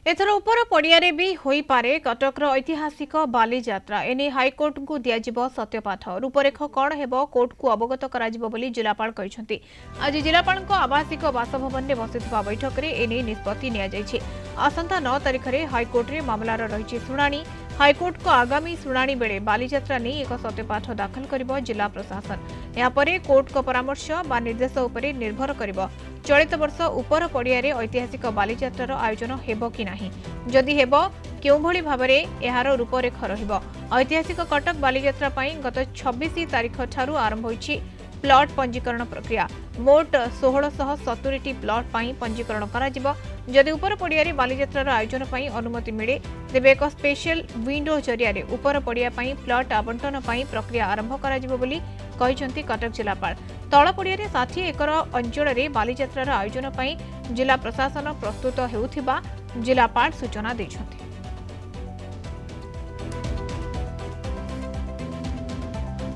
एथर उपर पड़ियारे भी होई पारे कटकर ऐतिहासिक बालीजात्रा एने हाइकोर्ट को दियाजिबो सत्यपाठ रूपरेख कौन हेबो कोर्ट को अवगत कराजिबो बोली जिलापाल कहिसंती। आज जिलापाल आवासिक बासभवन में बसिथिबा बैठक में एने निष्पत्ति निया जायछि। आसंता 9 तारिख में हाइकोर्ट में मामलार रहिछि शुणाणी। हाइकोर्ट को आगामी शुणाणी बेले बालीजात्रा नहीं एक सत्यपाठ दाखल करिबो जिला प्रशासन। यापरे कोर्ट को परामर्श बा निर्देश उपरे निर्भर करिबो चलित वर्ष उपर पड़ियारे ऐतिहासिक बालीजात्रार आयोजन हेबो कि नाही, जदि हेबो केउ भली भाबरे एहार रूपरेख रहिबो। ऐतिहासिक कटक बालीजात्रा पई गत 26 तारिख ठारू आरंभ होईछि प्लॉट पंजीकरण प्रक्रिया। मोट 1670 प्लॉट पई पंजीकरण कराजिबो। जदि उपर पड़ियारे बालीजात्रार आयोजन पई अनुमति मिले तेबे एक स्पेशल विंडो जरिया उपर पड़िया पई प्लॉट आवंटन पई प्रक्रिया आरंभ कराजिबो बोली कहिसंती कटक जिलापाल। तल पड़ियारे 60 एकर अंचल में बालीजात्रार आयोजन पई जिला प्रशासन प्रस्तुत हेउथिबा जिलापाल सूचना दैछंती।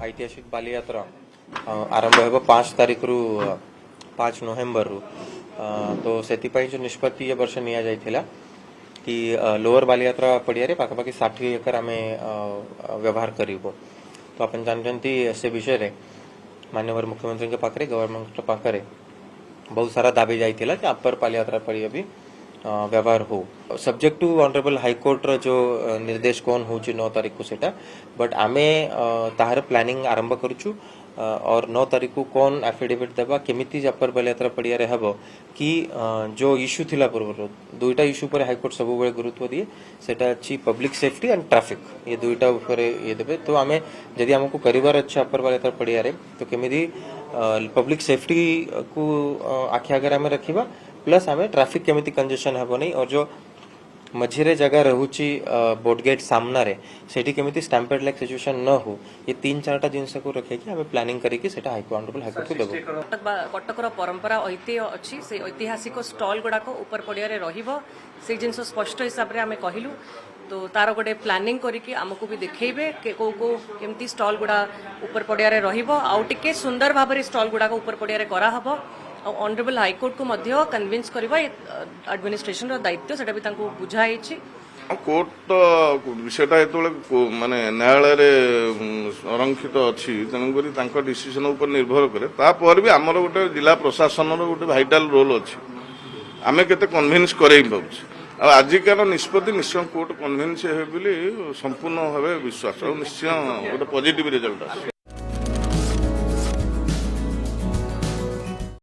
ऐतिहासिक बालीयात्रा आरंभ हो 5 तारिख रु 5 नवेम्बर रु तो से जो निष्पत्ति ये वर्ष निया जाइथिला कि लोअर बालीयात्रा पड़िया पाखापाखि 60 एकर आम व्यवहार करूँ। तो आप जानते से विषय माननीय मुख्यमंत्री के पाखे गवर्नमेंट पाखे बहुत सारा दाबी जाइथिला कि अपर बालीयात्रा पड़िया भी व्यवहार हो सब्जेक्ट टू ऑनरेबल हाईकोर्ट रो जो निर्देश कौन हो 9 तारीख को सेटा बट आमे ताहार प्लानिंग आरंभ करूछु और 9 तारीख को कौन एफिडेविट देबा केमिति अपर बालीयात्रा पड़िया रे हबो कि जो इश्यू थिला पूर्व दुईटा इश्यू पर हाईकोर्ट सब बेले गुरुत्व दिए सेटा अछि पब्लिक सेफ्टी एंड ट्रैफिक ये दुईटा ऊपर ये देबे। तो आमे जदि हमको करिवार अच्छा अपर बालीयात्रा पड़िया रे तो केमिति पब्लिक सेफ्टी को आखि आगे आमे रखिबा प्लस आमे ट्रैफिक केमिति कंजेशन हबो नहीं और जो मझिरे जगह रहुची बोटगेट सामना रे सेठी केमिति स्टैम्पेड लाइक सिचुएशन न हो ये 3-4टा जिनस को रखे कि हमें प्लानिंग करी कि सेटा ऑनरेबल हाईकोर्ट को देबो। कटकर परंपरा ऐतिह्य अछि से ऐतिहासिक स्टॉल गुडा को ऊपर पड़िया रे रहिबो से जिनस स्पष्ट हिसाब रे हमें कहिलु। तो तार गोटे प्लानिंग करिकि आमको भी देखेबे के को केमती स्टॉल गुडा ऊपर पड़िया रे रहिबो आउ टिके सुंदर भाबरे स्टॉल गुडा को ऊपर पड़िया रे करा हबो। ऑनरेबल हाईकोर्ट को मध्य कन्विंस करबा एडमिनिस्ट्रेशन रो दायित्व सेटा भी तांको बुझाई छि। कोर्ट विषयटा जो माने न्यायालय रे संरक्षित अच्छी तेणुक तांको डिसीजन ऊपर निर्भर करे तापर भी आमर गोटे जिला प्रशासन रो गोटे वाइटल रोल अच्छी आमे केते कन्विंस करई पाउछ आजिकार निष्पत्ति निश्चय कोर्ट कन्विंस हे बोली संपूर्ण भाव विश्वास निश्चय गोटे पॉजिटिव रिजल्ट आसे।